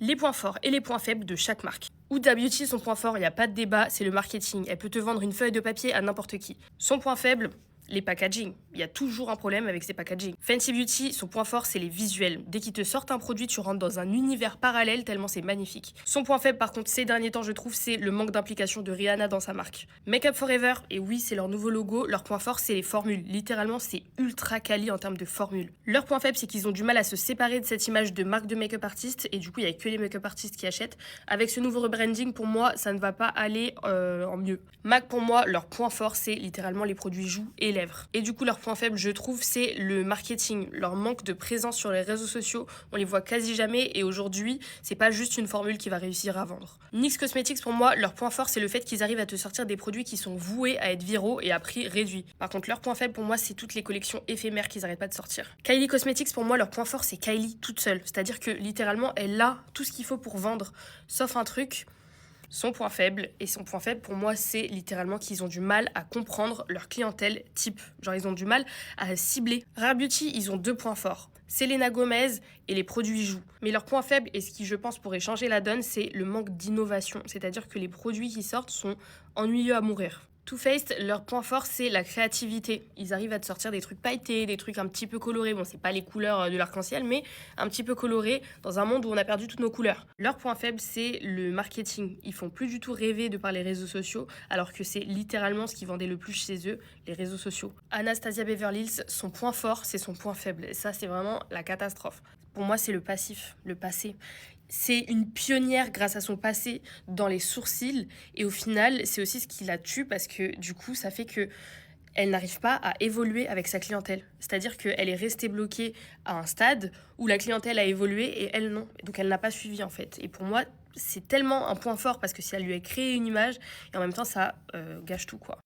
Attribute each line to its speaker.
Speaker 1: Les points forts et les points faibles de chaque marque. Huda Beauty, son point fort, il n'y a pas de débat, c'est le marketing. Elle peut te vendre une feuille de papier à n'importe qui. Son point faible, les packaging. Il y a toujours un problème avec ces packaging. Fenty Beauty, son point fort, c'est les visuels. Dès qu'ils te sortent un produit, tu rentres dans un univers parallèle tellement c'est magnifique. Son point faible, par contre, ces derniers temps, je trouve, c'est le manque d'implication de Rihanna dans sa marque. Make Up Forever, et oui, c'est leur nouveau logo. Leur point fort, c'est les formules. Littéralement, c'est ultra quali en termes de formules. Leur point faible, c'est qu'ils ont du mal à se séparer de cette image de marque de make-up artiste, et du coup, il n'y a que les make-up artistes qui achètent. Avec ce nouveau rebranding, pour moi, ça ne va pas aller en mieux. MAC, pour moi, leur point fort, c'est littéralement les produits joues et lèvres. Et du coup, leur point faible, je trouve, c'est le marketing, leur manque de présence sur les réseaux sociaux. On les voit quasi jamais et aujourd'hui, c'est pas juste une formule qui va réussir à vendre. NYX Cosmetics, pour moi, leur point fort, c'est le fait qu'ils arrivent à te sortir des produits qui sont voués à être viraux et à prix réduit. Par contre, leur point faible, pour moi, c'est toutes les collections éphémères qu'ils arrêtent pas de sortir. Kylie Cosmetics, pour moi, leur point fort, c'est Kylie toute seule. C'est-à-dire que littéralement, elle a tout ce qu'il faut pour vendre, sauf un truc. Son point faible, et son point faible pour moi c'est littéralement qu'ils ont du mal à comprendre leur clientèle type. Genre ils ont du mal à cibler. Rare Beauty, ils ont deux points forts. Selena Gomez et les produits joues. Mais leur point faible, et ce qui je pense pourrait changer la donne, c'est le manque d'innovation. C'est-à-dire que les produits qui sortent sont ennuyeux à mourir. Too Faced, leur point fort, c'est la créativité. Ils arrivent à te sortir des trucs pailletés, des trucs un petit peu colorés. Bon, c'est pas les couleurs de l'arc-en-ciel, mais un petit peu colorés dans un monde où on a perdu toutes nos couleurs. Leur point faible, c'est le marketing. Ils font plus du tout rêver de par les réseaux sociaux, alors que c'est littéralement ce qui vendait le plus chez eux, les réseaux sociaux. Anastasia Beverly Hills, son point fort, c'est son point faible. Et ça, c'est vraiment la catastrophe. Pour moi, c'est le passif, le passé. C'est une pionnière grâce à son passé dans les sourcils et au final, c'est aussi ce qui la tue parce que du coup, ça fait que elle n'arrive pas à évoluer avec sa clientèle. C'est-à-dire qu'elle est restée bloquée à un stade où la clientèle a évolué et elle non. Donc elle n'a pas suivi en fait. Et pour moi, c'est tellement un point fort parce que si elle lui a créé une image et en même temps ça gâche tout quoi.